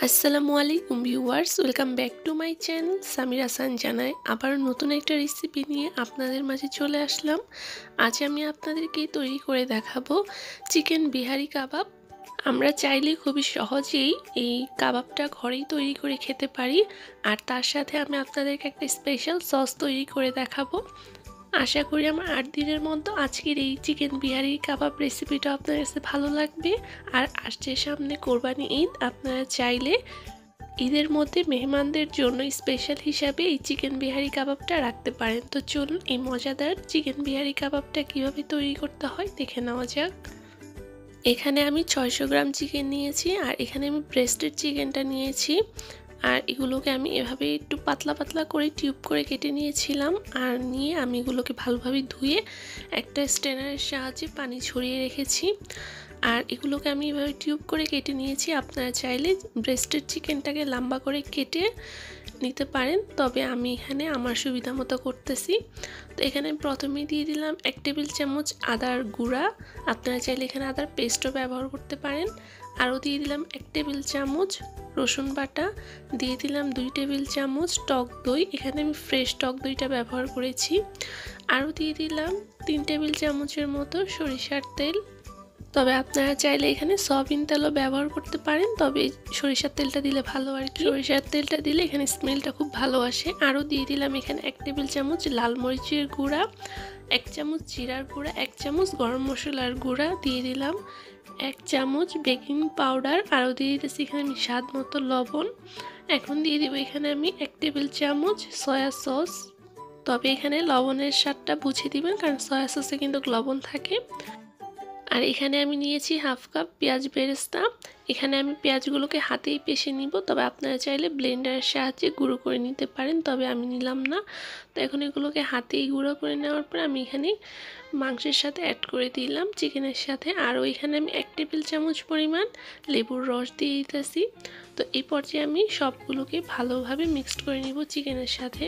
আসসালামু আলাইকুম viewers, welcome back to my channel Samira সানজানায়। আবার নতুন একটা রেসিপি নিয়ে আপনাদের মাঝে চলে আসলাম। আজ আমি আপনাদেরকে তৈরি করে দেখাবো চিকেন বিহারি কাবাব। আমরা চাইলে খুবই সহজেই এই কাবাবটা ঘরেই তৈরি করে খেতে পারি, আর তার সাথে আমি আপনাদেরকে একটা স্পেশাল সস তৈরি করে দেখাবো। আশা করি আমার 8 দিনের মধ্যে আজকের এই চিকেন বিহারি কাবাব রেসিপিটা আপনার কাছে ভালো লাগবে। আর আসছে সামনে কোরবানি ঈদ, আপনারা চাইলে ঈদের মধ্যে মেহমানদের জন্য স্পেশাল হিসাবে এই চিকেন বিহারি কাবাবটা রাখতে পারেন। তো চলুন এই মজাদার চিকেন বিহারি কাবাবটা কিভাবে তৈরি করতে হয় দেখে নেওয়া যাক। এখানে আমি 600 গ্রাম চিকেন নিয়েছি, আর এখানে আমি ব্রেস্টেড চিকেনটা নিয়েছি। আর এগুলোকে আমি এভাবে একটু পাতলা পাতলা করে টিউব করে কেটে নিয়েছিলাম। আর নিয়ে আমি এগুলোকে ভালোভাবে ধুয়ে একটা স্ট্রেনারের সাহায্যে পানি ছড়িয়ে রেখেছি। আর এগুলোকে আমি এভাবে টিউব করে কেটে নিয়েছি। আপনারা চাইলে ব্রেস্টেড চিকেনটাকে লম্বা করে কেটে নিতে পারেন, তবে আমি এখানে আমার সুবিধা মতো করতেছি। তো এখানে প্রথমে দিয়ে দিলাম 1 টেবিল চামচ আদার গুঁড়া। আপনারা চাইলে এখানে আদার পেস্টও ব্যবহার করতে পারেন। আরও দিয়ে দিলাম 1 টেবিল চামচ রসুন বাটা, দিয়ে দিলাম 2 টেবিল চামচ টক দই। এখানে আমি ফ্রেশ টক দইটা ব্যবহার করেছি। আরও দিয়ে দিলাম 3 টেবিল চামচের মতো সরিষার তেল, তবে আপনারা চাইলে এখানে সয়াবিন তেলও ব্যবহার করতে পারেন, তবে সরিষার তেলটা দিলে ভালো আর কি। সরিষার তেলটা দিলে এখানে স্মেলটা খুব ভালো আসে। আরও দিয়ে দিলাম এখানে 1 টেবিল চামচ লাল মরিচের গুঁড়া, 1 চামচ জিরার গুঁড়া, 1 চামচ গরম মশলার গুঁড়া, দিয়ে দিলাম 1 চামচ বেকিং পাউডার, আরও দিয়ে দিতেছি এখানে আমি স্বাদ মতো লবণ। এখন দিয়ে দিব এখানে আমি 1 টেবিল চামচ সয়া সস, তবে এখানে লবণের স্বাদটা বুঝে দিবেন, কারণ সয়া সসে কিন্তু লবণ থাকে। আর এখানে আমি নিয়েছি হাফ কাপ পেঁয়াজ বেরেস্তা। এখানে আমি পেঁয়াজগুলোকে হাতেই পেষে নিব, তবে আপনারা চাইলে ব্লেন্ডারের সাহায্যে গুঁড়ো করে নিতে পারেন, তবে আমি নিলাম না। তো এখন এগুলোকে হাতেই গুঁড়ো করে নেওয়ার পর আমি এখানে মাংসের সাথে অ্যাড করে দিলাম চিকেনের সাথে। আর এখানে আমি 1 টেবিল চামচ পরিমাণ লেবুর রস দিয়ে দিতেছি। তো এই পর্যায়ে আমি সবগুলোকে ভালোভাবে মিক্সড করে নিব চিকেনের সাথে।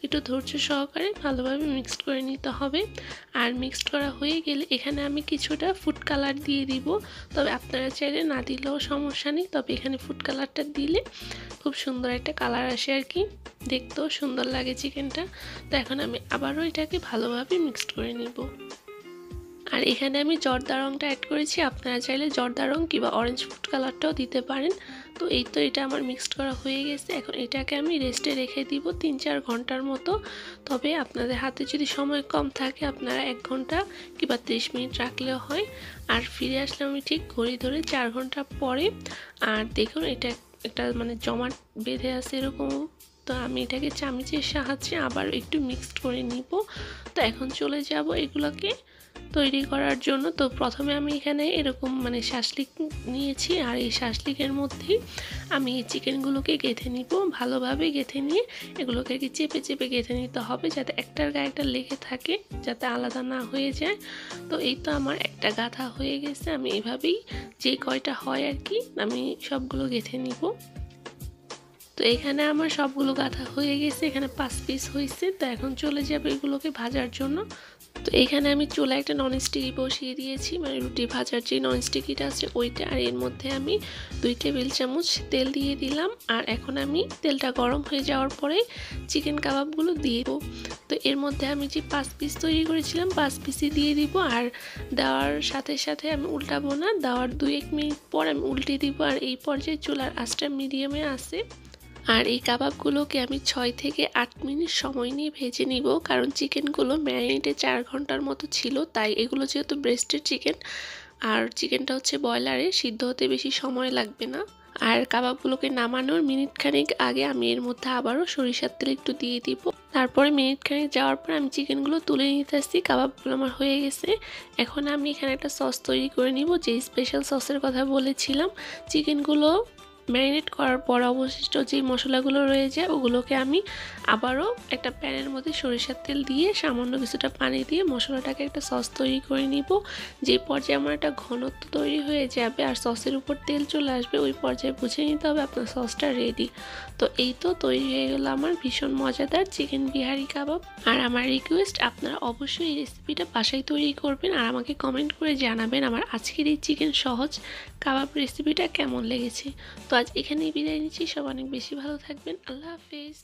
একটু ধৈর্য সহকারে ভালোভাবে মিক্সড করে নিতে হবে। আর মিক্সড করা হয়ে গেলে এখানে আমি কিছুটা ফুড কালার দিয়ে দিব, তবে আপনারা চাইলে না দিলেও সমস্যা নেই, তবে এখানে ফুড কালারটা দিলে খুব সুন্দর একটা কালার আসে আর কি, দেখতেও সুন্দর লাগে চিকেনটা। তো এখন আমি আবারও এটাকে ভালোভাবে মিক্সড করে নিব। আর এখানে আমি জর্দা রঙটা অ্যাড করেছি, আপনারা চাইলে জর্দা রঙ কিংবা অরেঞ্জ ফুড কালারটাও দিতে পারেন। তো এই তো এটা আমার মিক্সড করা হয়ে গেছে। এখন এটাকে আমি রেস্টে রেখে দিব 3-4 ঘন্টার মতো। তবে আপনাদের হাতে যদি সময় কম থাকে আপনারা 1 ঘন্টা কিংবা 30 মিনিট রাখলেও হয়। আর ফিরে আসলে আমি ঠিক ঘড়ি ধরে 4 ঘন্টা পরে। আর দেখুন এটা একটা মানে জমাট বেঁধে আছে এরকম। তো আমি এটাকে চামচের সাহায্যে আবার একটু মিক্সড করে নিব। তো এখন চলে যাব এগুলোকে তৈরি করার জন্য। তো প্রথমে আমি এখানে এরকম মানে শাসলিক নিয়েছি, আর এই শাসলিকের মধ্যেই আমি এই চিকেনগুলোকে গেঁথে নিব। ভালোভাবে গেঁথে নিয়ে এগুলোকে চেপে চেপে গেঁথে নিতে হবে, যাতে একটার গায়ে একটা লেগে থাকে, যাতে আলাদা না হয়ে যায়। তো এই তো আমার একটা গাঁথা হয়ে গেছে। আমি এভাবেই যে কয়টা হয় আর কি আমি সবগুলো গেঁথে নিব। তো এখানে আমার সবগুলো গাঁথা হয়ে গেছে, এখানে 5 পিস হয়েছে। তো এখন চলে যাবে এগুলোকে ভাজার জন্য। তো এখানে আমি চুলায় একটা ননস্টিকি বসিয়ে দিয়েছি, মানে রুটি ভাজার যে ননস্টিকিটা আছে ওইটা। আর এর মধ্যে আমি 2 টেবিল চামচ তেল দিয়ে দিলাম। আর এখন আমি তেলটা গরম হয়ে যাওয়ার পরে চিকেন কাবাবগুলো দিয়ে দেবো। তো এর মধ্যে আমি যে 5 পিস তৈরি করেছিলাম 5 পিসই দিয়ে দিব। আর দেওয়ার সাথে সাথে আমি উল্টাবো না, দেওয়ার 2-1 মিনিট পর আমি উল্টে দিব। আর এই পর্যায়ে চুলার আঁচটা মিডিয়ামে আছে। আর এই কাবাবগুলোকে আমি 6 থেকে 8 মিনিট সময় নিয়ে ভেজে নিব, কারণ চিকেনগুলো ম্যারিনেটে 4 ঘন্টার মতো ছিল। তাই এগুলো যেহেতু ব্রেস্টেড চিকেন, আর চিকেনটা হচ্ছে ব্রয়লারে, সিদ্ধ হতে বেশি সময় লাগবে না। আর কাবাবগুলোকে নামানোর মিনিট খানিক আগে আমি এর মধ্যে আবারও সরিষার তেল একটু দিয়ে দিব। তারপরে মিনিট খানিক যাওয়ার পর আমি চিকেনগুলো তুলে নিতে আসছি। কাবাবগুলো আমার হয়ে গেছে। এখন আমি এখানে একটা সস তৈরি করে নিব, যে স্পেশাল সসের কথা বলেছিলাম। চিকেনগুলো ম্যারিনেট করার পর অবশিষ্ট যে মশলাগুলো রয়ে যায় ওগুলোকে আমি আবারও একটা প্যানের মধ্যে সরিষার তেল দিয়ে সামান্য কিছুটা পানি দিয়ে মশলাটাকে একটা সস তৈরি করে নিব। যে পর্যায়ে আমার একটা ঘনত্ব তৈরি হয়ে যাবে আর সসের উপর তেল চলে আসবে, ওই পর্যায়ে বুঝে নিতে হবে আপনার সসটা রেডি। তো এই তো তৈরি হয়ে গেল আমার ভীষণ মজাদার চিকেন বিহারি কাবাব। আর আমার রিকোয়েস্ট, আপনারা অবশ্যই এই রেসিপিটা বাসায় তৈরি করবেন আর আমাকে কমেন্ট করে জানাবেন আমার আজকের এই চিকেন সহজ কাবাব রেসিপিটা কেমন লেগেছে। তো আজ এখানেই বিদায় নিচ্ছি। সব অনেক বেশি ভালো থাকবেন। আল্লাহ হাফেজ।